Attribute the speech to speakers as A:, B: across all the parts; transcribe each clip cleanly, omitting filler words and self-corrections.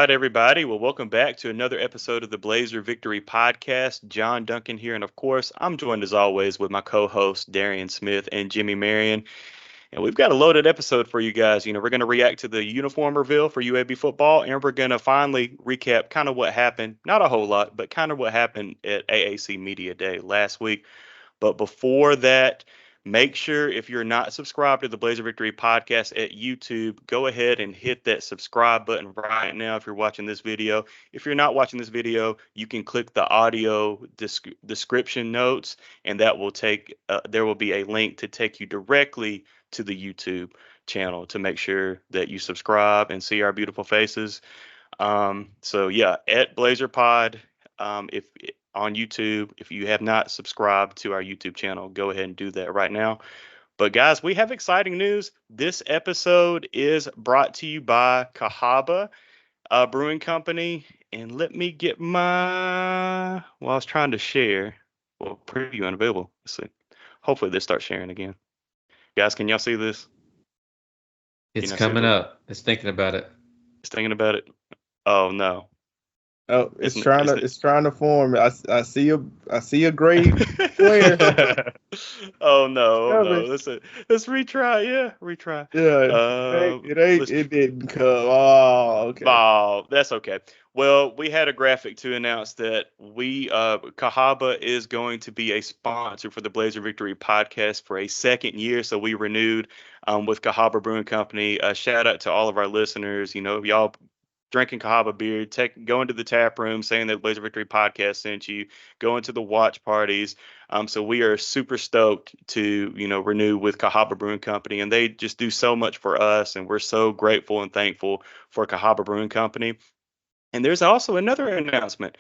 A: right, everybody. Well, welcome back to another episode of the Blazer Victory Podcast. John Duncan here. And of course, I'm joined as always with my co hosts, Darian Smith and Jimmy Marion. And we've got a loaded episode for you guys. We're going to react to the uniform reveal for UAB football, and we're going to finally recap kind of what happened. Not a whole lot, but kind of what happened at AAC Media Day last week. But before that, make sure if you're not subscribed to the Blazer Victory podcast at YouTube, go ahead and hit that subscribe button right now if you're watching this video. If you're not watching this video, you can click the audio description notes, and that will there will be a link to take you directly to the YouTube channel to make sure that you subscribe and see our beautiful faces. So yeah, at Blazer Pod, if on YouTube, if you have not subscribed to our YouTube channel, go ahead and do that right now. But guys, we have exciting news. This episode is brought to you by Cahaba Brewing Company. And let me get I was trying to share. Well, preview unavailable. Let's see. Hopefully this starts sharing again. Guys, can y'all see this?
B: It's coming up. It's thinking about it.
A: It's thinking about it. Oh no.
C: Oh, it's trying to form. I see a gray square.
A: Oh no. Let's retry. Yeah, retry.
C: Yeah, it didn't come. Oh, okay.
A: Oh, that's okay. Well, we had a graphic to announce that Cahaba is going to be a sponsor for the Blazer Victory podcast for a second year. So we renewed with Cahaba Brewing Company. Shout out to all of our listeners. Y'all drinking Cahaba beer, go into the tap room saying that the Blazer Victory podcast sent you, go into the watch parties. So we are super stoked to, renew with Cahaba Brewing Company, and they just do so much for us, and we're so grateful and thankful for Cahaba Brewing Company. And there's also another announcement.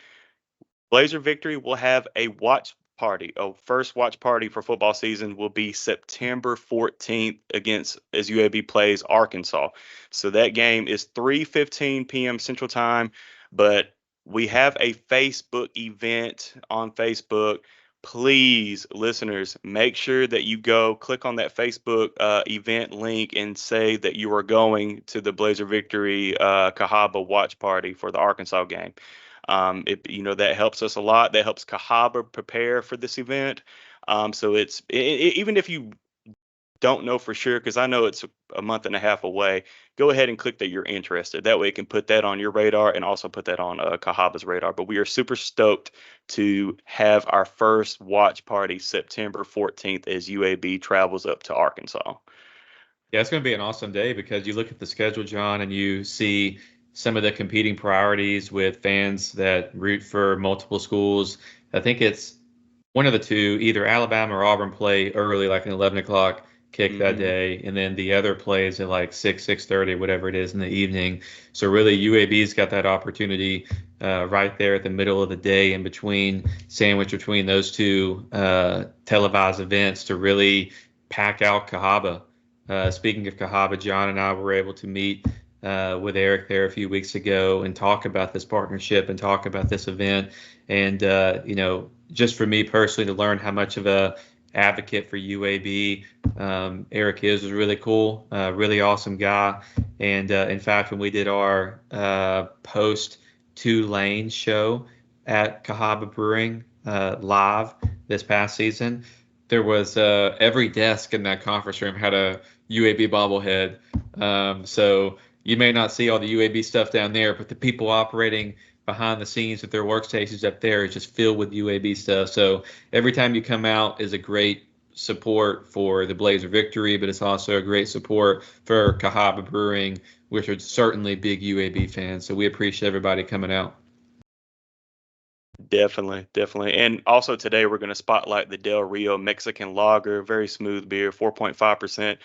A: Blazer Victory will have a watch party. First watch party for football season will be September 14th as UAB plays Arkansas. So that game is 3:15 p.m. Central Time, but we have a Facebook event on Facebook. Please, listeners, make sure that you go click on that Facebook event link and say that you are going to the Blazer Victory Cahaba watch party for the Arkansas game. That helps us a lot. That helps Cahaba prepare for this event. So even if you don't know for sure, because I know it's a month and a half away, go ahead and click that you're interested. That way it can put that on your radar and also put that on Cahaba's radar. But we are super stoked to have our first watch party September 14th as UAB travels up to Arkansas.
B: Yeah, it's going to be an awesome day because you look at the schedule, John, and you see some of the competing priorities with fans that root for multiple schools. I think it's one of the two, either Alabama or Auburn play early, like an 11 o'clock kick that day, and then the other plays at like 6:30, whatever it is in the evening. So really UAB's got that opportunity right there at the middle of the day in between, sandwich between those two televised events to really pack out Cahaba. Speaking of Cahaba, John and I were able to meet with Eric there a few weeks ago and talk about this partnership and talk about this event. And, just for me personally to learn how much of a advocate for UAB Eric is was really cool, really awesome guy. And in fact, when we did our post Tulane show at Cahaba Brewing live this past season, there was every desk in that conference room had a UAB bobblehead. So you may not see all the UAB stuff down there, but the people operating behind the scenes at their workstations up there is just filled with UAB stuff. So every time you come out is a great support for the Blazer Victory, but it's also a great support for Cahaba Brewing, which are certainly big UAB fans. So we appreciate everybody coming out.
A: Definitely. And also today we're going to spotlight the Del Rio Mexican Lager, very smooth beer, 4.5%.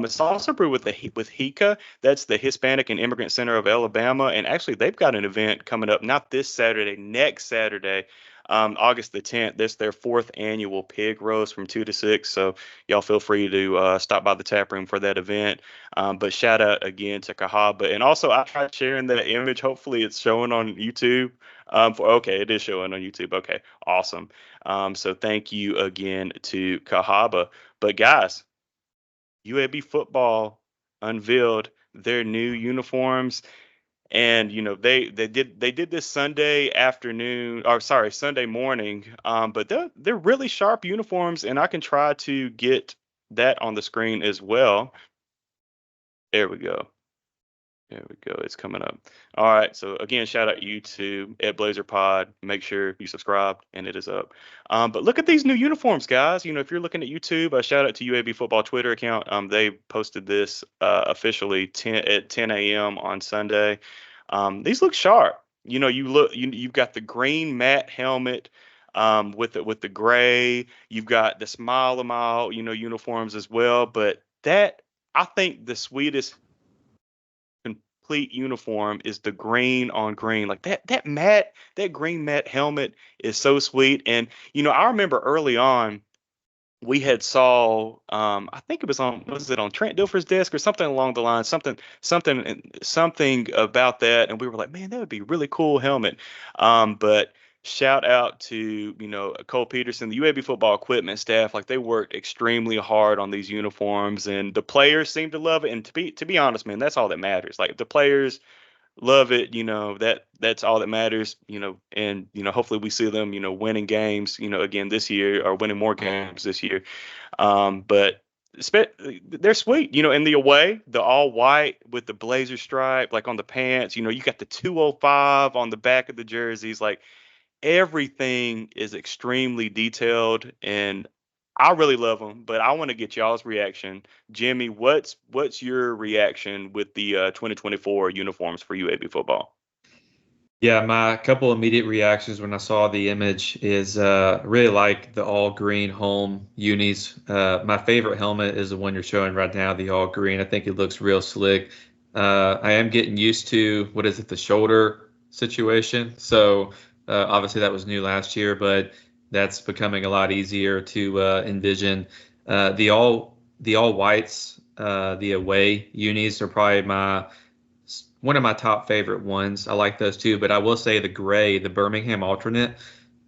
A: It's also brewed with HICA. That's the Hispanic and Immigrant Center of Alabama. And actually they've got an event coming up, not this Saturday, next Saturday, August the 10th. That's their 4th annual pig roast from 2 to 6. So y'all feel free to stop by the tap room for that event. But shout out again to Cahaba. And also I tried sharing that image. Hopefully it's showing on YouTube. It is showing on YouTube. Okay, awesome. So thank you again to Cahaba. But guys, UAB football unveiled their new uniforms. And they did this Sunday afternoon, or sorry, Sunday morning. But they're really sharp uniforms, and I can try to get that on the screen as well. There we go. There we go. It's coming up. All right. So again, shout out YouTube at Blazer Pod. Make sure you subscribe, and it is up. But look at these new uniforms, guys. If you're looking at YouTube, shout out to UAB football Twitter account. They posted this officially at 10 a.m. on Sunday. These look sharp. You've got the green matte helmet with the gray. You've got the Smile a Mile, uniforms as well. But that I think the sweetest complete uniform is the green on green. Like that green matte helmet is so sweet. And I remember early on we had saw I think it was it on Trent Dilfer's desk or something along the line, something about that, and we were like, man, that would be a really cool helmet. But shout out to Cole Peterson, the UAB football equipment staff. Like, they worked extremely hard on these uniforms, and the players seem to love it. And to be honest, man, that's all that matters. Like, if the players love it, that's all that matters. And hopefully we see them winning games again this year, or winning more games this year. But they're sweet, in the away, the all white with the blazer stripe, like on the pants. You got the 205 on the back of the jerseys. Like, everything is extremely detailed, and I really love them. But I want to get y'all's reaction. Jimmy, what's your reaction with the 2024 uniforms for UAB football?
B: Yeah, my couple immediate reactions when I saw the image is really like the all green home unis. My favorite helmet is the one you're showing right now, the all green. I think it looks real slick. I am getting used to, what is it, the shoulder situation. So obviously that was new last year, but that's becoming a lot easier to envision. The all whites, the away unis are probably one of my top favorite ones. I like those too, but I will say the gray, the Birmingham alternate,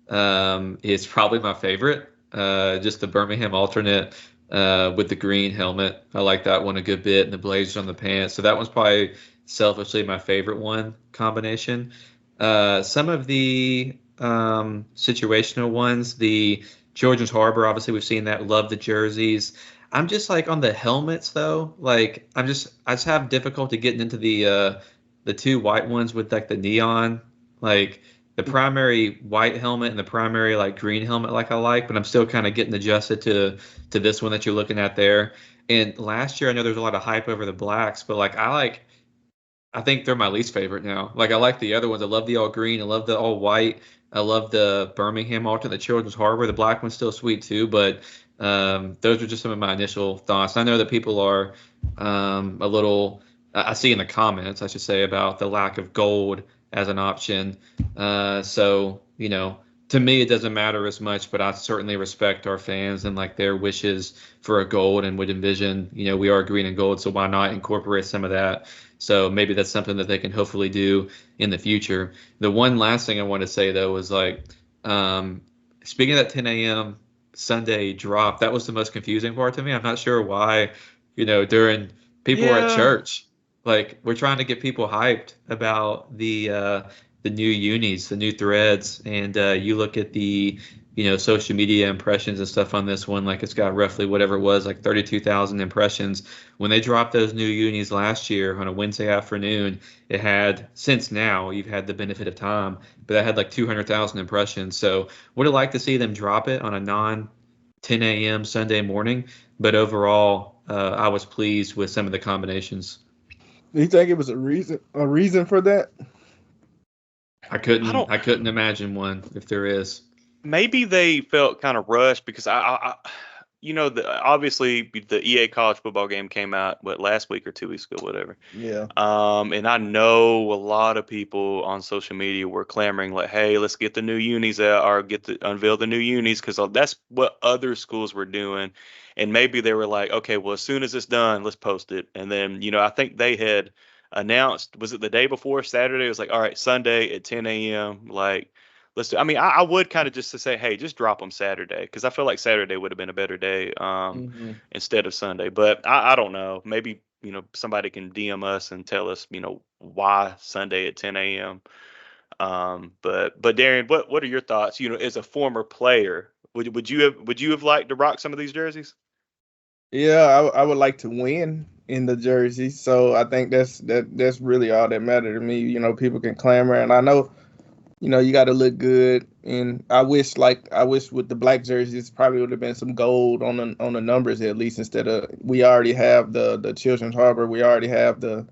B: is probably my favorite. Just the Birmingham alternate with the green helmet. I like that one a good bit, and the blazers on the pants. So that one's probably selfishly my favorite one combination. Some of the situational ones, the Children's Harbor, obviously we've seen that. Love the jerseys. I'm just like on the helmets though. Like I just have difficulty getting into the two white ones with like the neon, like the primary white helmet and the primary like green helmet, like I like, but I'm still kind of getting adjusted to this one that you're looking at there. And last year I know there's a lot of hype over the blacks, but like I think they're my least favorite now. Like, I like the other ones. I love the all green. I love the all white. I love the Birmingham alternate, the Children's Harbor. The black one's still sweet too, but those are just some of my initial thoughts. I know that people are a little, I see in the comments, I should say, about the lack of gold as an option. So, to me, it doesn't matter as much, but I certainly respect our fans and like their wishes for a gold, and would envision, we are green and gold, so why not incorporate some of that? So maybe that's something that they can hopefully do in the future. The one last thing I want to say though was like, speaking of that 10 a.m. Sunday drop, that was the most confusing part to me. I'm not sure why, during people were at church, like we're trying to get people hyped about the new unis, the new threads, and you look at the social media impressions and stuff on this one, like it's got roughly whatever it was, like 32,000 impressions. When they dropped those new unis last year on a Wednesday afternoon, it had, since now you've had the benefit of time, but that had like 200,000 impressions. So would have liked to see them drop it on a non 10 a.m. Sunday morning, but overall I was pleased with some of the combinations.
C: Do you think it was a reason for that?
B: I couldn't imagine one if there is.
A: Maybe they felt kind of rushed because obviously the EA college football game came out last week or 2 weeks ago, whatever.
C: Yeah.
A: And I know a lot of people on social media were clamoring like, "Hey, let's get the new unis out, or unveil the new unis," because that's what other schools were doing. And maybe they were like, "Okay, well, as soon as it's done, let's post it." And then I think they had announced, was it the day before Saturday? It was like, all right, Sunday at 10 a.m. Like, let's do. I mean, I would kind of just to say, hey, just drop them Saturday, because I feel like Saturday would have been a better day instead of Sunday. But I don't know. Maybe somebody can DM us and tell us, why Sunday at 10 a.m. But Darian, what are your thoughts? As a former player, would you have liked to rock some of these jerseys?
C: Yeah, I would like to win in the jersey. So I think that's really all that matters to me. People can clamor, and I know, you got to look good. And I wish with the black jerseys probably would have been some gold on the numbers at least, instead of, we already have the Children's Harbor, we already have the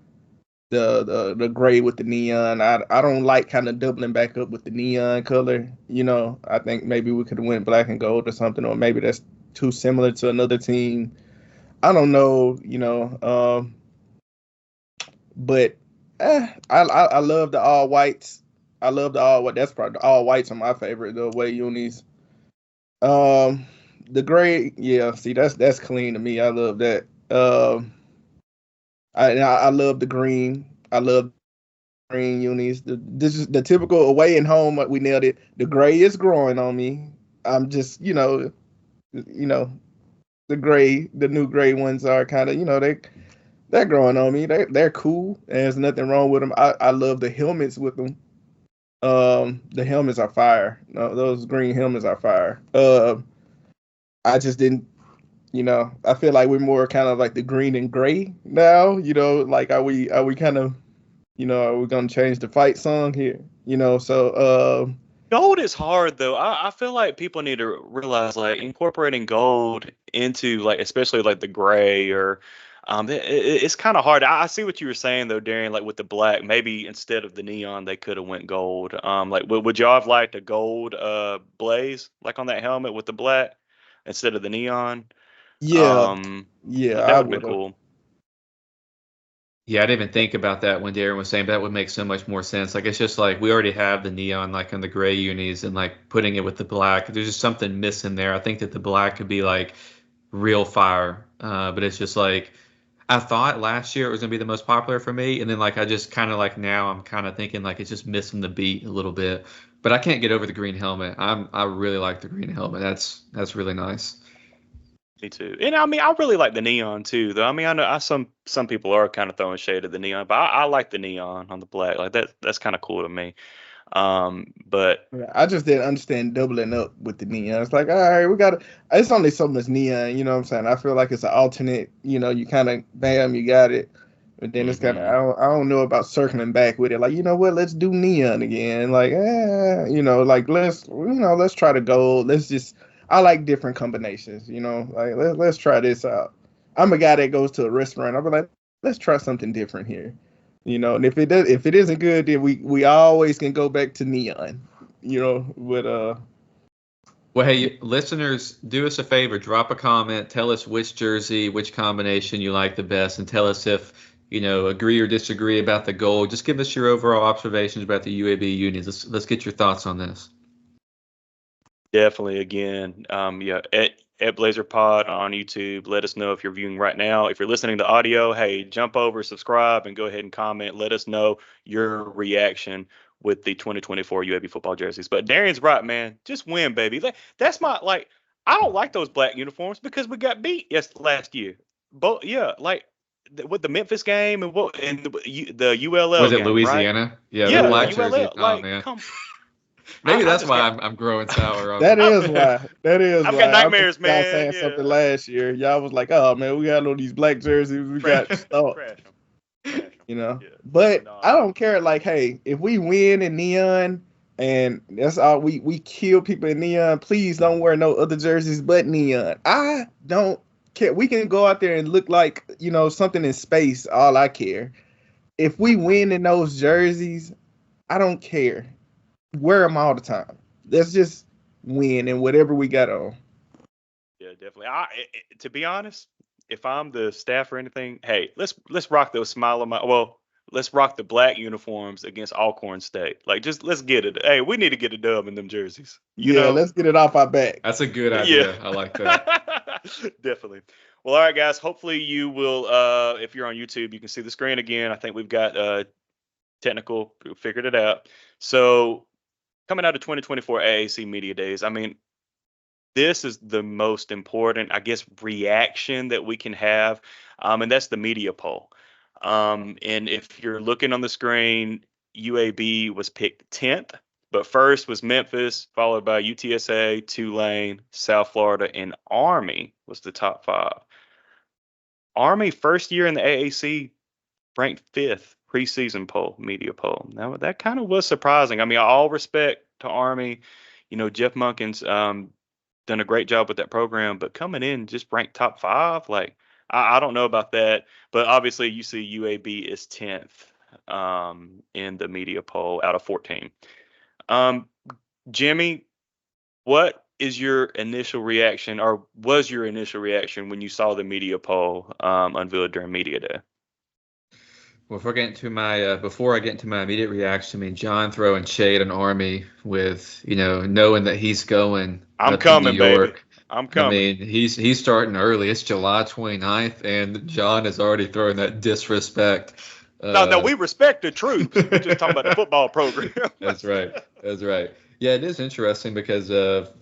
C: gray with the neon. I don't like kind of doubling back up with the neon color. I think maybe we could have went black and gold or something, or maybe that's too similar to another team. I don't know, but I love the all whites. I love the all white. That's probably the all whites are my favorite, the away unis. The gray, yeah. See, that's clean to me. I love that. I love the green. I love green unis. This is the typical away and home. We nailed it. The gray is growing on me. I'm just, the new gray ones are kind of, they're growing on me. They're cool. There's nothing wrong with them. I love the helmets with them. The helmets are fire. No, those green helmets are fire. I just didn't. I feel like we're more kind of like the green and gray now. Like are we kind of, are we gonna change the fight song here? So
A: Gold is hard though. I feel like people need to realize like incorporating gold into like especially like the gray or it's kind of hard. I see what you were saying though, Darian. Like with the black, maybe instead of the neon, they could have went gold. Like would y'all have liked a gold blaze like on that helmet with the black instead of the neon?
C: yeah, yeah,
A: That
C: I
A: would have been
C: would have.
A: cool.
B: Yeah, I didn't even think about that when Darren was saying, but that would make so much more sense. Like it's just like we already have the neon like on the gray unis, and like putting it with the black. There's just something missing there. I think that the black could be like real fire. But it's just like I thought last year it was gonna be the most popular for me, and then like I just kind of like now I'm kind of thinking like it's just missing the beat a little bit. But I can't get over the green helmet. I really like the green helmet. That's really nice.
A: Me too. And I mean, I really like the neon too, though. I mean, I know some people are kind of throwing shade at the neon, but I like the neon on the black. Like that's kind of cool to me. But
C: Yeah, I just didn't understand doubling up with the neon. It's like, all right, we got to. It's only so much neon, you know what I'm saying? I feel like it's an alternate. You kind of, bam, you got it. But then it's kind of,
A: hmm
C: I don't know about circling back with it. Like, you know what? Let's do neon again. Like, like let's try to go. Let's just. I like different combinations. Like let's try this out. I'm a guy that goes to a restaurant. I'll be like, let's try something different here. And if it isn't good, then we always can go back to neon. With
B: Well, hey, listeners, do us a favor, drop a comment, tell us which jersey, which combination you like the best, and tell us if, agree or disagree about the goal. Just give us your overall observations about the UAB unis. Let's get your thoughts on this.
A: definitely, again, yeah, at Blazer Pod on YouTube. Let us know if you're viewing right now. If you're listening to audio, hey, jump over, subscribe, and go ahead and comment. Let us know your reaction with the 2024 UAB football jerseys. But Darian's right, man. Just win, baby. That's my like. I don't like those black uniforms because we got beat last year. But yeah, like with the Memphis game and the ULL
B: Was it
A: game, right?
B: Louisiana? Yeah, the
A: Yeah,
C: yeah,
B: black
A: ULL.
B: jersey. Oh
A: Like,
B: man,
A: come.
B: maybe
A: I
B: that's
A: just
B: why
A: got.
B: I'm growing sour on
C: that
B: them.
C: is why. That is
A: I've
C: why.
A: got
C: I remember
A: nightmares,
C: y'all
A: man.
C: saying something
A: Yeah.
C: last year. Y'all was like, "Oh man, we got all these black jerseys. We
A: Crash,
C: got stopped."
A: crash them, crash them. Yeah,
C: But
A: no,
C: I don't care. Like, hey, if we win in neon and that's all we kill people in neon, please don't wear no other jerseys but neon. I don't care. We can go out there and look like, something in space. All I care. If we win in those jerseys, I don't care. Wear them all the time. Let's just win in whatever we got on.
A: yeah, definitely. To be honest, if I'm the staff or anything, hey, let's rock those smile on my. Well, let's rock the black uniforms against Alcorn State. Like, just let's get it. Hey, we need to get a dub in them jerseys. You
C: Yeah,
A: know?
C: let's get it off our back.
B: That's a good
A: Yeah.
B: idea. I like that.
A: Definitely. Well, all right, guys. Hopefully you will. If you're on YouTube, you can see the screen again. I think we've got technical figured it out. So coming out of 2024 AAC Media Days, I mean, this is the most important, I guess, reaction that we can have, and that's the media poll. And if you're looking on the screen, UAB was picked 10th, but first was Memphis, followed by UTSA, Tulane, South Florida, and Army was the top five. Army, first year in the AAC, ranked fifth preseason poll, media poll. Now that kind of was surprising. I mean, all respect to Army. Jeff Monken's done a great job with that program, but coming in just ranked top five, like I don't know about that. But obviously, you see UAB is 10th in the media poll out of 14. Um, Jimmy, what is your initial reaction, or was your initial reaction when you saw the media poll unveiled during media day?
B: Well, before I get into my immediate reaction, I mean, John throwing shade on Army with, knowing that he's going
A: I'm
B: up
A: coming,
B: to New York.
A: baby. I'm coming.
B: I mean, he's starting early. It's July 29th, and John is already throwing that disrespect.
A: No, we respect the troops. We're just talking about the football program.
B: That's right. That's right. Yeah, it is interesting because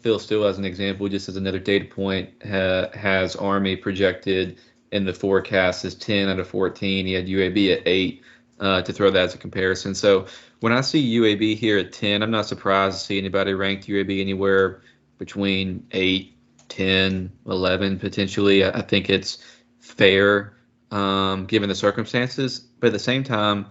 B: Phil Steele, as an example, just as another data point, has Army projected in the forecast as 10 out of 14. He had UAB at 8 to throw that as a comparison. So when I see UAB here at 10, I'm not surprised to see anybody ranked UAB anywhere between 8, 10, 11 potentially. I think it's fair given the circumstances. But at the same time,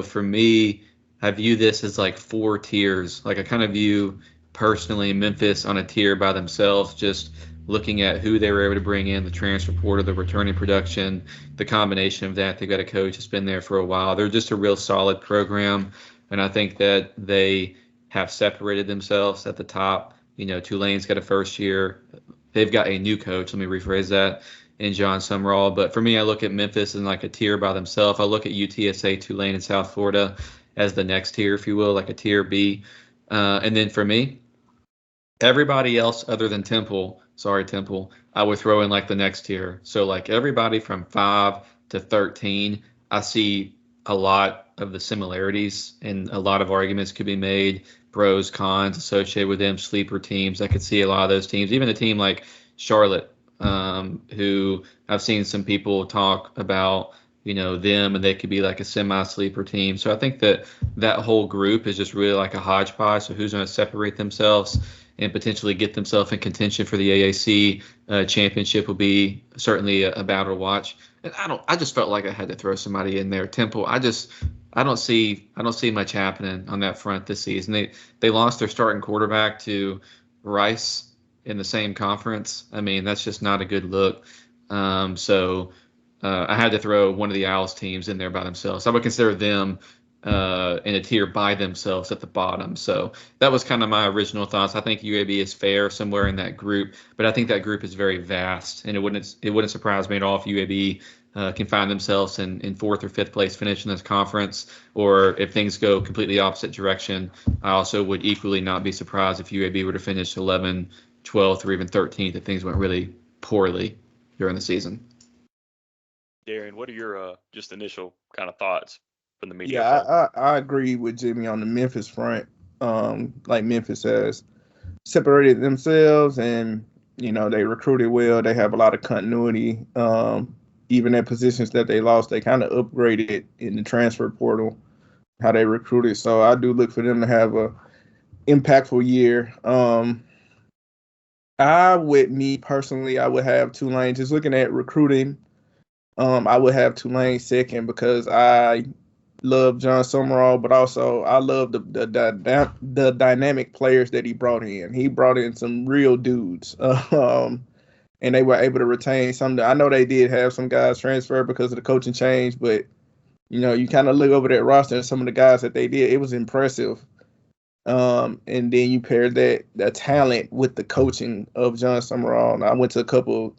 B: for me, I view this as like 4 tiers. Like I kind of view personally Memphis on a tier by themselves, just looking at who they were able to bring in, the transfer portal, the returning production, the combination of that. They've got a coach that's been there for a while. They're just a real solid program. And I think that they have separated themselves at the top. Tulane's got a first year. They've got a new coach. Let me rephrase that. In John Summerall. But for me, I look at Memphis in like a tier by themselves. I look at UTSA, Tulane, and South Florida as the next tier, if you will, like a tier B. And then for me, everybody else other than Temple, I would throw in like the next tier. So like everybody from 5 to 13, I see a lot of the similarities and a lot of arguments could be made, pros, cons associated with them, sleeper teams. I could see a lot of those teams, even a team like Charlotte, who I've seen some people talk about, them, and they could be like a semi-sleeper team. So I think that whole group is just really like a hodgepodge. So who's going to separate themselves and potentially get themselves in contention for the AAC championship will be certainly a battle to watch. And I just felt like I had to throw somebody in there. Temple, I don't see much happening on that front this season. They lost their starting quarterback to Rice in the same conference. I mean, that's just not a good look. So I had to throw one of the Owls teams in there by themselves. I would consider them in a tier by themselves at the bottom. So that was kind of my original thoughts. I think UAB is fair somewhere in that group, but I think that group is very vast, and it wouldn't surprise me at all if UAB can find themselves in 4th or 5th place finish in this conference, or if things go completely opposite direction. I also would equally not be surprised if UAB were to finish 11, 12th, or even 13th if things went really poorly during the season.
A: Darren, what are your just initial kind of thoughts from the media?
C: Yeah, I agree with Jimmy on the Memphis front. Like Memphis has separated themselves, and they recruited well. They have a lot of continuity. Even at positions that they lost, they kind of upgraded in the transfer portal, how they recruited. So I do look for them to have a impactful year. Me personally, I would have Tulane. Just looking at recruiting, I would have Tulane second because I love John Summerall, but also I love the dynamic players that he brought in. He brought in some real dudes, and they were able to retain some. I know they did have some guys transfer because of the coaching change, but you kind of look over that roster and some of the guys that they did. It was impressive. And then you pair the talent with the coaching of John Summerall. And I went to a couple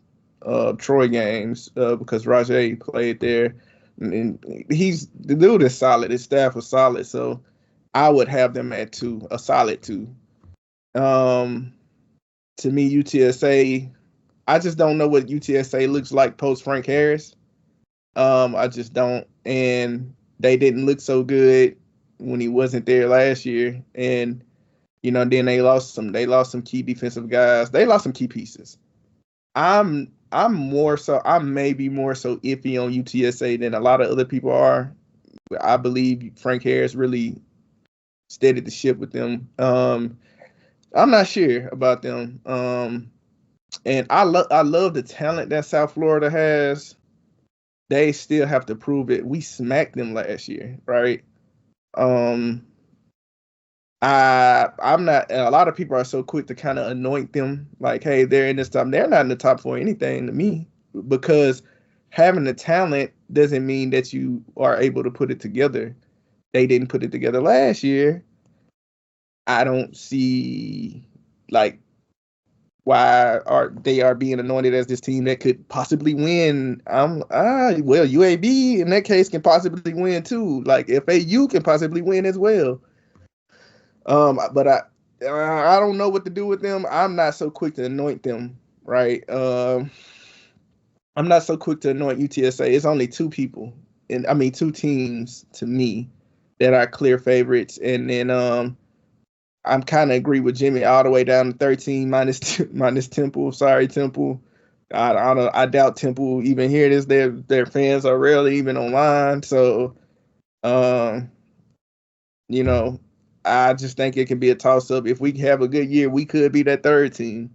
C: Troy games because Rajay played there, and the dude is solid. His staff was solid, so I would have them at 2, a solid 2. To me, UTSA, I just don't know what UTSA looks like post Frank Harris. I just don't, and they didn't look so good when he wasn't there last year. And Then they lost some key defensive guys. They lost some key pieces. I'm maybe more so iffy on UTSA than a lot of other people are. I believe Frank Harris really steadied the ship with them. I'm not sure about them. And I love the talent that South Florida has. They still have to prove it. We smacked them last year, right? I'm not. A lot of people are so quick to kind of anoint them, like, hey, they're in this top. They're not in the top four or anything to me, because having the talent doesn't mean that you are able to put it together. They didn't put it together last year. I don't see like why they are being anointed as this team that could possibly win. Well, UAB in that case can possibly win too. Like FAU can possibly win as well. But I don't know what to do with them. I'm not so quick to anoint them, right? I'm not so quick to anoint UTSA. It's only two people, and I mean two teams to me that are clear favorites, and then I'm kind of agree with Jimmy all the way down to 13 minus Temple. Sorry, Temple. I doubt Temple even hear this. Their fans are rarely even online, so I just think it can be a toss up. If we have a good year, we could be that third team.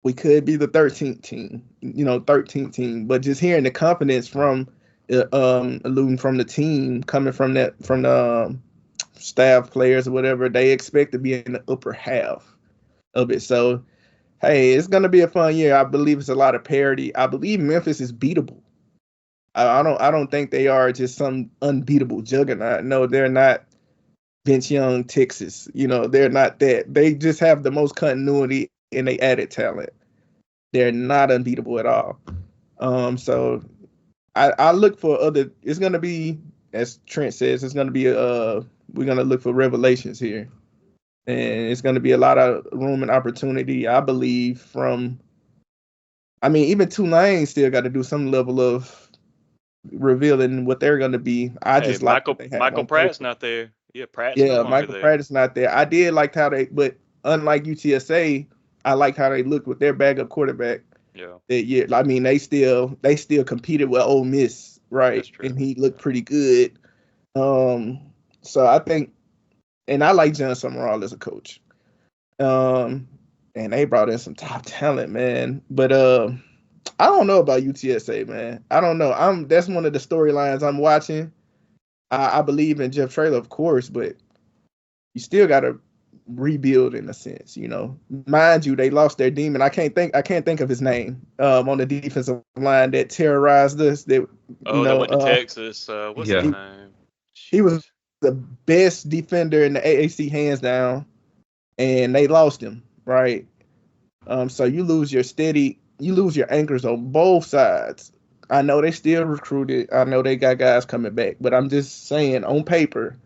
C: We could be the 13th team, 13th team. But just hearing the confidence from alluding from the team, coming from the staff players or whatever, they expect to be in the upper half of it. So, hey, it's gonna be a fun year. I believe it's a lot of parity. I believe Memphis is beatable. I don't think they are just some unbeatable juggernaut. No, they're not. Vince Young, Texas. They're not that. They just have the most continuity and they added talent. They're not unbeatable at all. So I look for other. It's gonna be, as Trent says, it's gonna be we're gonna look for revelations here, and it's gonna be a lot of room and opportunity. I believe even Tulane still got to do some level of revealing what they're gonna be. I
A: Hey,
C: just like
A: Michael Pratt's not there. Yeah, Pratt's no
C: Yeah,
A: longer
C: Michael
A: there.
C: Pratt is not there. I did like but unlike UTSA, I like how they looked with their backup quarterback
A: Yeah,
C: that year. They still competed with Ole Miss, right?
A: that's true.
C: And he looked pretty good. So I think, and I like John Summerall as a coach. And they brought in some top talent, man. But I don't know about UTSA, man. I don't know. That's one of the storylines I'm watching. I believe in Jeff Traylor, of course, but you still got to rebuild in a sense, Mind you, they lost their demon. I can't think of his name on the defensive line that terrorized us. That
A: That went to Texas. What's his name?
C: He was the best defender in the AAC hands down, and they lost him, right? So you lose your anchors on both sides. I know they still recruited. I know they got guys coming back, but I'm just saying on paper,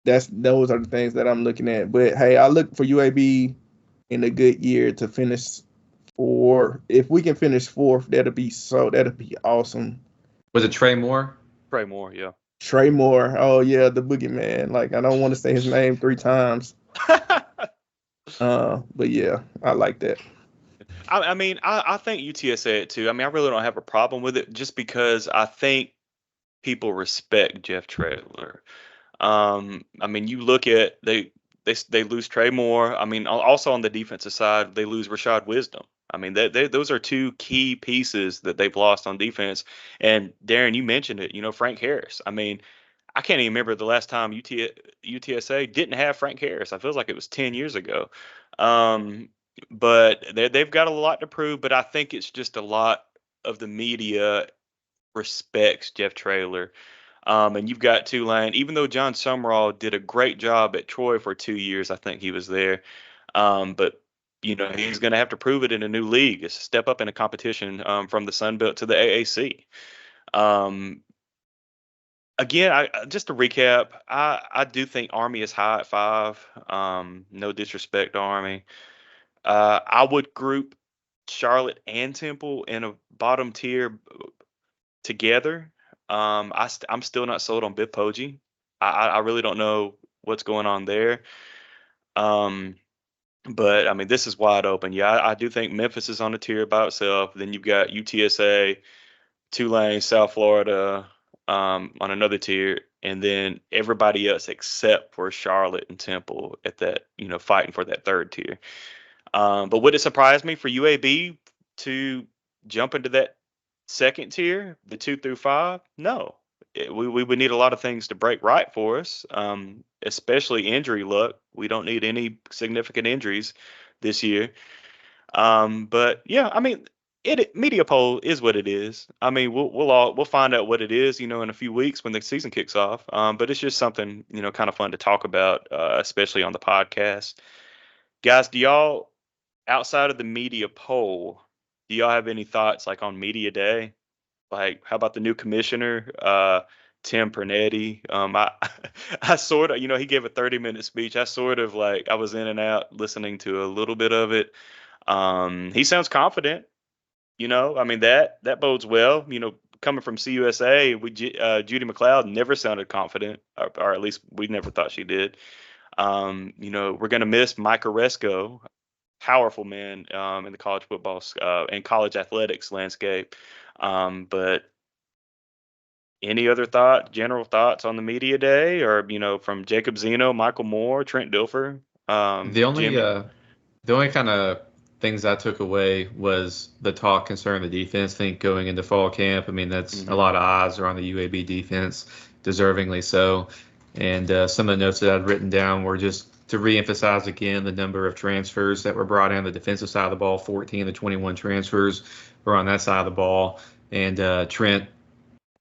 C: those are the things that I'm looking at. But hey, I look for UAB in a good year to finish fourth. If we can finish fourth, that'll be awesome.
B: Was it Trey Moore?
A: Trey Moore, yeah.
C: Trey Moore. Oh yeah, the boogeyman. Like, I don't want to say his name 3 times. But yeah, I like that.
A: I think UTSA it too. I really don't have a problem with it just because I think people respect Jeff Traylor. You look at they lose Trey Moore. Also on the defensive side, they lose Rashad Wisdom. Those are two key pieces that they've lost on defense. And Darren, you mentioned it. Frank Harris. I can't even remember the last time UTSA didn't have Frank Harris. I feel like it was 10 years ago. But they've got a lot to prove. But I think it's just a lot of the media respects Jeff Traylor. And you've got Tulane, even though John Summerall did a great job at Troy for 2 years, I think he was there. But he's going to have to prove it in a new league. It's a step up in a competition from the Sun Belt to the AAC. Again, just to recap, I do think Army is high at 5. No disrespect to Army. I would group Charlotte and Temple in a bottom tier together. I'm still not sold on Bipoji. I really don't know what's going on there. But I mean, this is wide open. Yeah, I do think Memphis is on a tier by itself. Then you've got UTSA, Tulane, South Florida, on another tier, and then everybody else except for Charlotte and Temple at that, fighting for that third tier. But would it surprise me for UAB to jump into that second tier, the 2 through 5? No. We would need a lot of things to break right for us, especially injury luck. We don't need any significant injuries this year. But yeah, I mean, media poll is what it is. I mean, we'll find out what it is, in a few weeks when the season kicks off. But it's just something, kind of fun to talk about, especially on the podcast. Guys, do y'all, outside of the media poll, do y'all have any thoughts like on media day? Like, how about the new commissioner, Tim Pernetti? I sort of, he gave a 30-minute speech. I sort of like, I was in and out listening to a little bit of it. He sounds confident. I mean, that bodes well. Coming from CUSA, Judy McLeod never sounded confident, or at least we never thought she did. We're gonna miss Mike Oresco, powerful man, in the college football and college athletics landscape. But any other general thoughts on the media day, or from Jacob Zeno, Michael Moore, Trent Dilfer,
B: The only
A: Jimmy?
B: the only kind of things I took away was the talk concerning the defense. I think going into fall camp, I mean, that's a lot of eyes are on the UAB defense, deservingly so. And some of the notes that I'd written down were just to reemphasize again the number of transfers that were brought in on the defensive side of the ball. 14 of the 21 transfers were on that side of the ball. And Trent,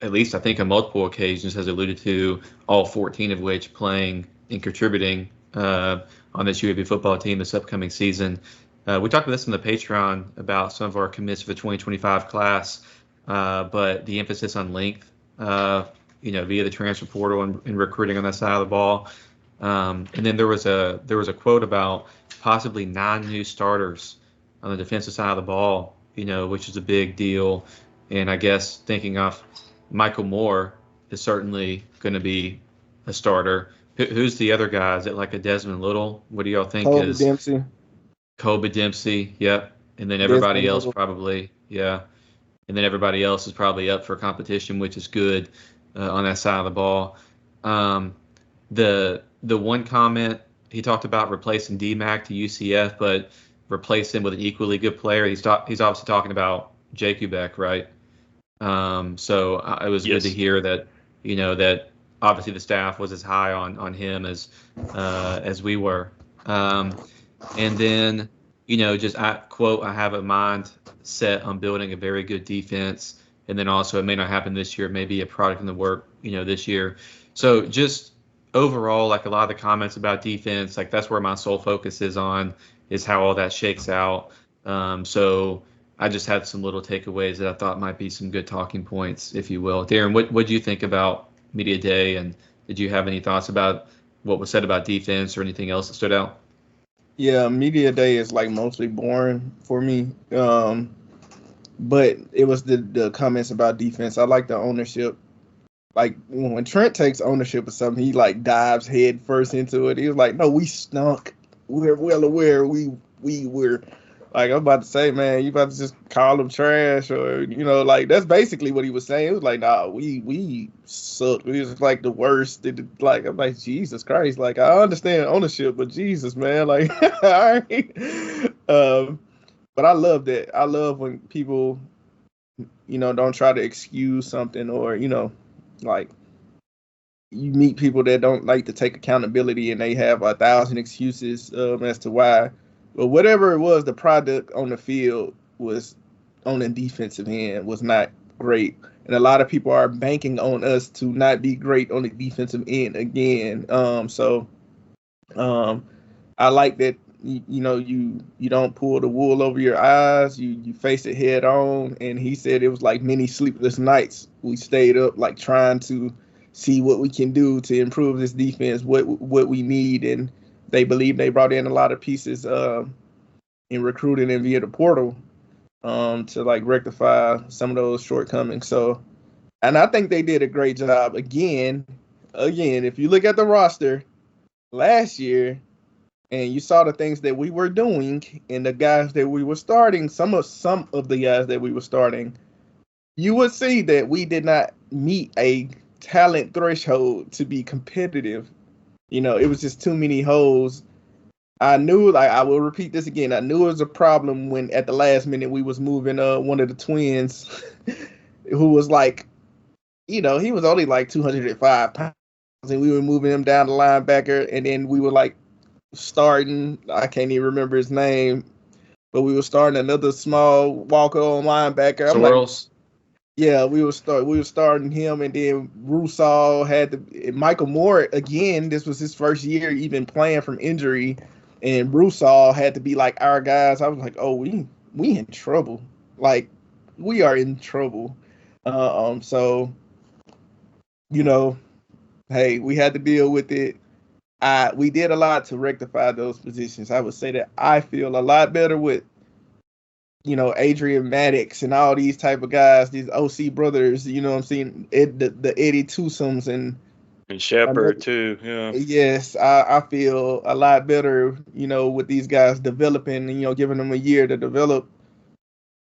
B: at least I think on multiple occasions, has alluded to all 14 of which playing and contributing on this UAB football team this upcoming season. We talked about this in the Patreon about some of our commits for the 2025 class, but the emphasis on length, via the transfer portal and recruiting on that side of the ball. And then there was a quote about possibly 9 new starters on the defensive side of the ball, which is a big deal. And I guess thinking of Michael Moore is certainly going to be a starter. Who's the other guy? Is it like a Desmond Little? What do y'all think is?
C: Dempsey.
B: Kobe Dempsey, yep. And then everybody
C: Desmond
B: else
C: Little.
B: probably, yeah. And then everybody else is probably up for competition, which is good on that side of the ball. The one comment, he talked about replacing DMAC to UCF, but replace him with an equally good player. He's obviously talking about Jake Ubek, right? So it was good to hear that, that obviously the staff was as high on him as we were. And then, just I have a mind set on building a very good defense. And then also it may not happen this year. It may be a product in the work, this year. So just overall, like a lot of the comments about defense, like that's where my sole focus is how all that shakes out. So I just had some little takeaways that I thought might be some good talking points, if you will. Darren, what do you think about Media Day? And did you have any thoughts about what was said about defense or anything else that stood out?
C: Yeah, Media Day is like mostly boring for me. But it was the comments about defense. I like the ownership. Like when Trent takes ownership of something, he like dives head first into it. He was like, "No, we stunk. We're well aware. We were." Like I'm about to say, man, you about to just call them trash, or like that's basically what he was saying. It was like, nah, we sucked. We was like the worst. Like I'm like, Jesus Christ. Like I understand ownership, but Jesus, man, like, all right. But I love that. I love when people, don't try to excuse something, or like you meet people that don't like to take accountability and they have 1,000 excuses as to why. But whatever it was, the product on the field was on the defensive end was not great. And a lot of people are banking on us to not be great on the defensive end again. So I like that, you don't pull the wool over your eyes. You face it head on. And he said it was like many sleepless nights. We stayed up like trying to see what we can do to improve this defense, what we need. And they believe they brought in a lot of pieces in recruiting and via the portal to like rectify some of those shortcomings. So, and I think they did a great job. Again, if you look at the roster last year, and you saw the things that we were doing and the guys that we were starting, some of the guys that we were starting, you would see that we did not meet a talent threshold to be competitive. It was just too many holes. I knew, like, I will repeat this again. I knew it was a problem when at the last minute we was moving one of the twins who was like, he was only like 205 pounds, and we were moving him down the linebacker, and then we were like starting, I can't even remember his name, but we were starting another small walker on linebacker. I'm like,
B: Sorrells.
C: yeah, we were starting him, and then Rusall had Michael Moore again. This was his first year even playing from injury, and Rusall had to be like our guys. I was like, oh, we in trouble. Like, we are in trouble. So, hey, we had to deal with it. We did a lot to rectify those positions. I would say that I feel a lot better with Adrian Maddox and all these type of guys, these OC brothers, what I'm saying, the Eddie Tusums and
A: Shepard too. Yeah.
C: Yes, I feel a lot better, with these guys developing and, giving them a year to develop.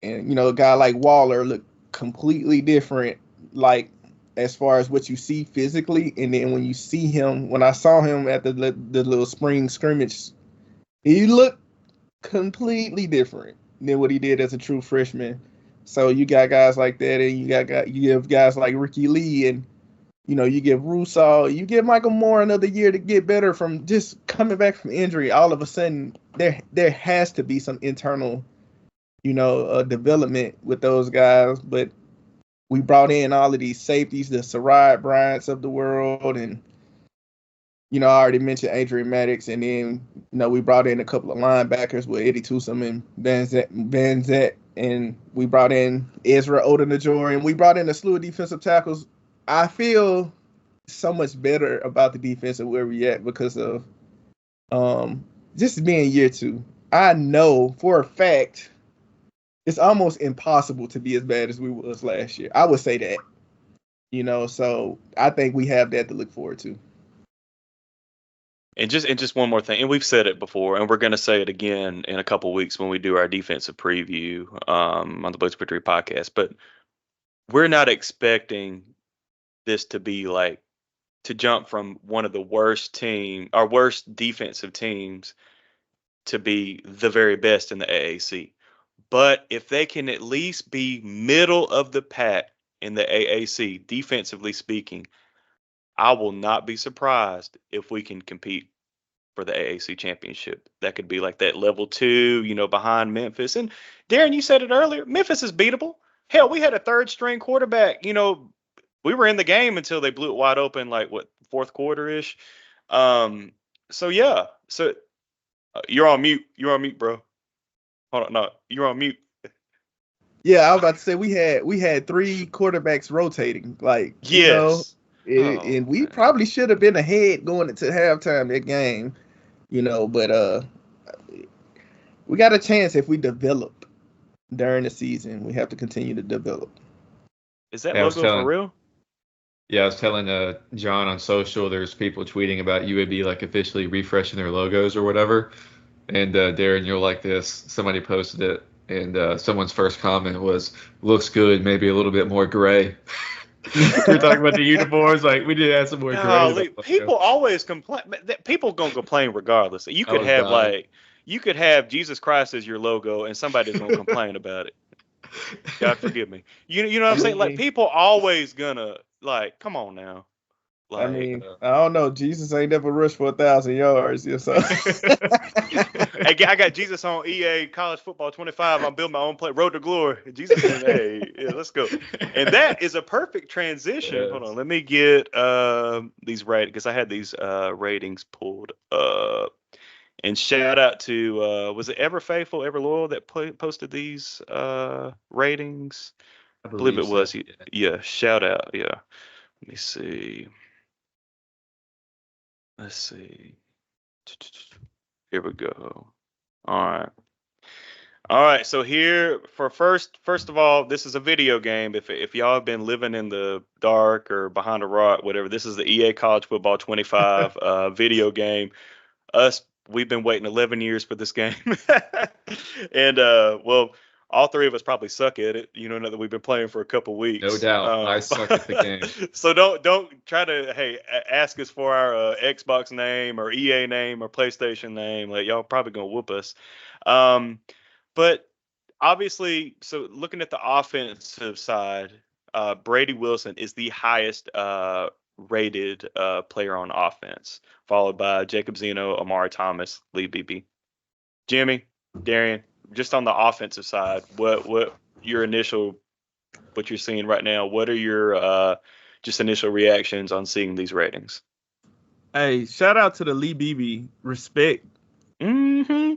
C: And, a guy like Waller looked completely different, like, as far as what you see physically. And then when I saw him at the little spring scrimmage, he looked completely different than what he did as a true freshman. So you got guys like that, and you have guys like Ricky Lee, and you give Rusall, you give Michael Moore another year to get better from just coming back from injury. All of a sudden, there has to be some internal, development with those guys. But we brought in all of these safeties, the Sarad Bryants of the world, and I already mentioned Adrian Maddox, and then we brought in a couple of linebackers with Eddie Tusum and Van Zet, and we brought in Ezra Odenajor, and we brought in a slew of defensive tackles. I feel so much better about the defense and where we at because of just being year two. I know for a fact it's almost impossible to be as bad as we was last year. I would say that. So I think we have that to look forward to.
A: And just one more thing, and we've said it before, and we're going to say it again in a couple weeks when we do our defensive preview on the Blazer Victory podcast. But we're not expecting this to be like to jump from one of the our worst defensive teams to be the very best in the AAC. But if they can at least be middle of the pack in the AAC, defensively speaking, I will not be surprised if we can compete for the AAC championship. That could be like that level 2, behind Memphis. And Darren, you said it earlier, Memphis is beatable. Hell, we had a third string quarterback. We were in the game until they blew it wide open, like fourth quarter ish. So yeah. So you're on mute. You're on mute, bro. Hold on, no, you're on mute.
C: Yeah, I was about to say we had 3 quarterbacks rotating, like,
A: Yes.
C: and we probably should have been ahead going into halftime that game, but we got a chance if we develop during the season. We have to continue to develop.
A: Is that logo for real?
B: Yeah, I was telling John on social, there's people tweeting about UAB like officially refreshing their logos or whatever. And Darren, you'll like this. Somebody posted it, and someone's first comment was, "Looks good, maybe a little bit more gray." We're talking about the uniforms, like we did add some more gray.
A: People always complain. People gonna complain regardless. You could you could have Jesus Christ as your logo, and somebody's gonna complain about it. God forgive me. You know what I'm saying? Like, people always gonna, like, come on now. Like,
C: I mean, I don't know. Jesus ain't never rushed for 1,000 yards. So.
A: I got Jesus on EA College Football 25. I'm building my own play. Road to Glory. Jesus said, hey, yeah, let's go. And that is a perfect transition. Yes. Hold on. Let me get these ratings, because I had these ratings pulled up. And shout out to, was it Ever Faithful, Ever Loyal that posted these ratings? I believe it was. So. Yeah, shout out. Yeah. Let me see. Let's see. Here we go. All right. So here for first of all, this is a video game. If y'all have been living in the dark or behind a rock, whatever, this is the EA College Football 25 video game. Us we've been waiting 11 years for this game. And well, all three of us probably suck at it, now that we've been playing for a couple weeks.
B: No doubt, I suck at the game.
A: So don't try to ask us for our Xbox name or EA name or PlayStation name. Like, y'all probably gonna whoop us. But obviously, so looking at the offensive side, Brady Wilson is the highest rated player on offense, followed by Jacob Zeno, Amari Thomas, Lee Beebe. Jimmy, Darian, just on the offensive side, what you're seeing right now? What are your just initial reactions on seeing these ratings?
C: Hey, shout out to the Lee Beebe. Respect.
A: Mm-hmm.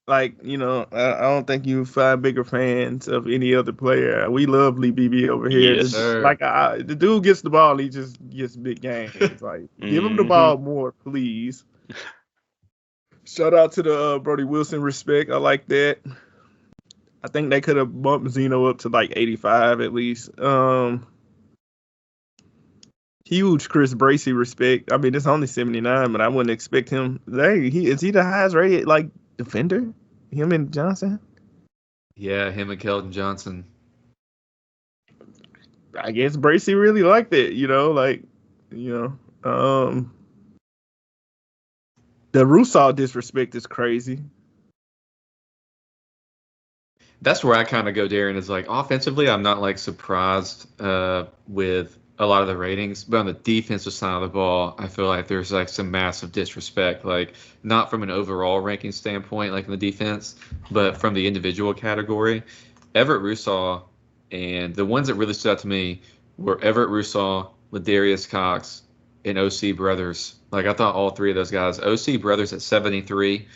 C: Like, I don't think you find bigger fans of any other player. We love Lee Beebe over here.
A: Yes, sir.
C: Like, the dude gets the ball, he just gets big games. Like, give him the ball more, please. Shout out to the Brody Wilson. Respect. I like that. I think they could have bumped Zeno up to like 85 at least. Huge Chris Bracey respect. I mean, it's only 79, but I wouldn't expect him. Is he the highest rated like defender? Him and Johnson?
B: Yeah, him and Keldon Johnson.
C: I guess Bracey really liked it, the Russaw disrespect is crazy.
B: That's where I kind of go, Darren, is like offensively, I'm not like surprised with a lot of the ratings, but on the defensive side of the ball, I feel like there's like some massive disrespect, like not from an overall ranking standpoint, like in the defense, but from the individual category. Everett Russaw, and the ones that really stood out to me were Everett Russaw, Ladarius Cox, and OC Brothers. Like, I thought all three of those guys, OC Brothers at 73,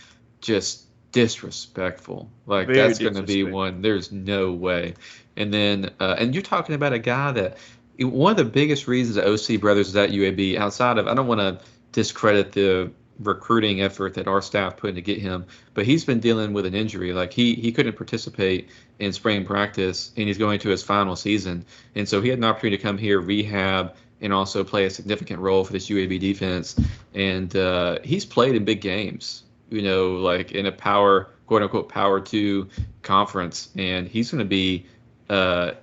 B: just disrespectful. Like, very that's going to be one. There's no way. And then, and you're talking about a guy that one of the biggest reasons that OC Brothers is at UAB, outside of, I don't want to discredit the recruiting effort that our staff put in to get him, but he's been dealing with an injury. Like, he couldn't participate in spring practice, and he's going to his final season. And so he had an opportunity to come here, rehab, and also play a significant role for this UAB defense. And he's played in big games, like in a quote unquote power 2 conference. And he's going to be, I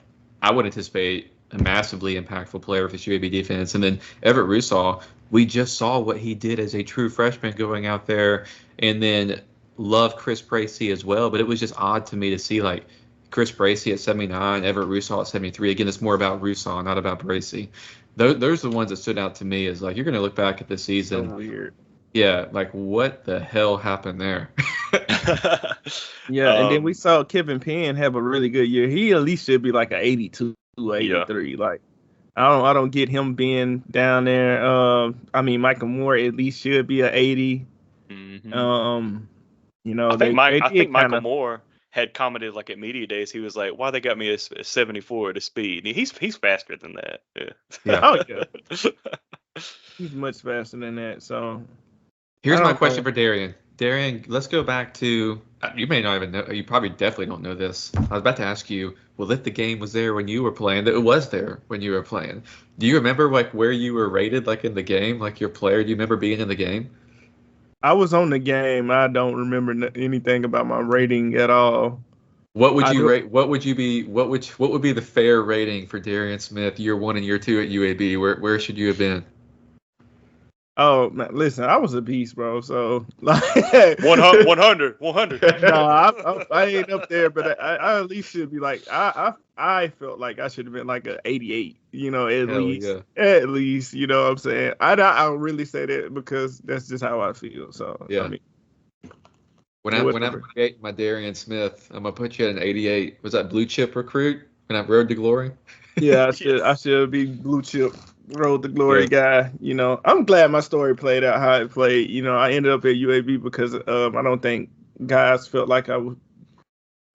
B: would anticipate, a massively impactful player for this UAB defense. And then Everett Russaw, we just saw what he did as a true freshman going out there. And then love Chris Bracey as well. But it was just odd to me to see like Chris Bracey at 79, Everett Russaw at 73. Again, it's more about Russaw, not about Bracey. Those are the ones that stood out to me. Is like, you're going to look back at this season.
C: So weird.
B: Yeah, like what the hell happened there?
C: Yeah, and then we saw Kevin Penn have a really good year. He at least should be like an 82, 83. Yeah. Like, I don't get him being down there. I mean, Michael Moore at least should be an 80.
A: Mm-hmm. I think Michael Moore had commented like at media days, he was like, "Why they got me a 74 at a speed?" And he's faster than that.
B: Yeah.
C: Oh yeah. He's much faster than that. So
B: here's my question for Darian. Darian, let's go back to, you may not even know, you probably definitely don't know this. I was about to ask you, well, if the game was there when you were playing, that it was there when you were playing. Do you remember like where you were rated, like in the game, like your player? Do you remember being in the game?
C: I was on the game. I don't remember anything about my rating at all.
B: What would you rate? What would be the fair rating for Darian Smith year 1 and year 2 at UAB? Where should you have been?
C: Oh man, listen, I was a beast, bro. So like
A: 100.
C: No, I ain't up there, but I at least should be like I felt like I should have been like a 88, at least. Yeah. At least, you know what I'm saying? I don't really say that because that's just how I feel. So
B: yeah. I mean, when I create my Darian Smith, I'm gonna put you at an 88. Was that blue chip recruit when I Road to Glory?
C: Yeah, I should be blue chip. Road to Glory guy. I'm glad my story played out how it played. I ended up at UAB because I don't think guys felt like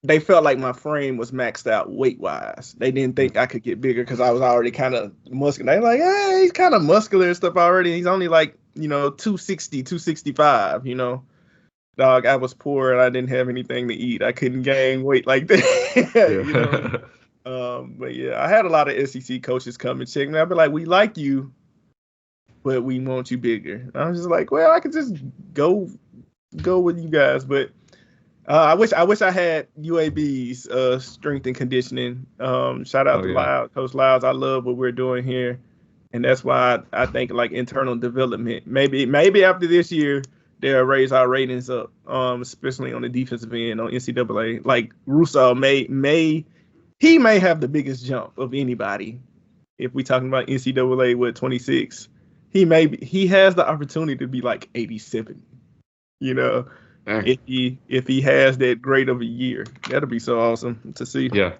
C: they felt like my frame was maxed out weight wise. They didn't think I could get bigger because I was already kind of muscular. They're like, hey, he's kind of muscular and stuff already. He's only like 260, 265. Dog, I was poor and I didn't have anything to eat. I couldn't gain weight like that. But yeah, I had a lot of SEC coaches come and check me. I'd be like, we like you, but we want you bigger. And I was just like, well, I could just go go with you guys, but I wish I had UAB's strength and conditioning. Shout out to Coach Lyles. I love what we're doing here, and that's why I think like internal development. Maybe after this year they'll raise our ratings up, especially on the defensive end on NCAA. Like Russo may have the biggest jump of anybody. If we talking about NCAA with 26, he has the opportunity to be like 87. You know, if he has that great of a year, that'll be so awesome to see.
B: Yeah.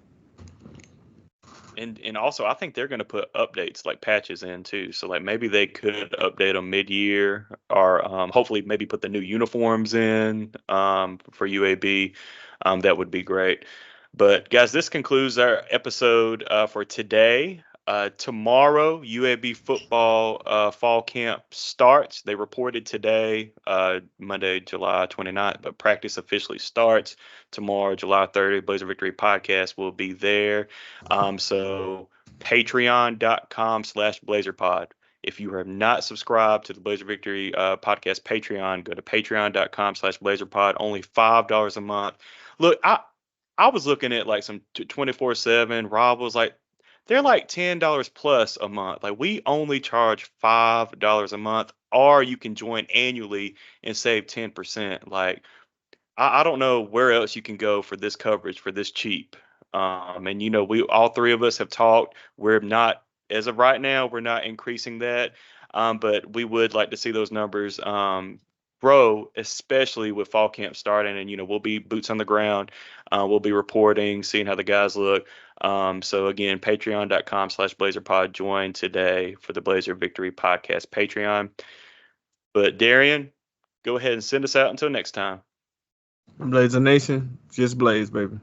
A: And also, I think they're going to put updates like patches in too. So like maybe they could update them mid-year, or hopefully maybe put the new uniforms in for UAB. That would be great. But guys, this concludes our episode for today. Tomorrow, UAB football fall camp starts. They reported today, Monday, July 29th, but practice officially starts tomorrow, July 30th. Blazer Victory Podcast will be there. So patreon.com/BlazerPod. If you have not subscribed to the Blazer Victory Podcast Patreon, go to patreon.com/BlazerPod. Only $5 a month. Look, I was looking at like some 24/7. Rob was like, they're like $10 plus a month. Like we only charge $5 a month, or you can join annually and save 10%. Like I don't know where else you can go for this coverage for this cheap. And you know, we all three of us have talked. We're not, as of right now, we're not increasing that. But we would like to see those numbers grow, especially with fall camp starting. And you know, we'll be boots on the ground. We'll be reporting, seeing how the guys look. So again, patreon.com/BlazerPod. Join today for the Blazer Victory Podcast Patreon. But Darian, go ahead and send us out until next time.
C: Blazer Nation, just blaze, baby.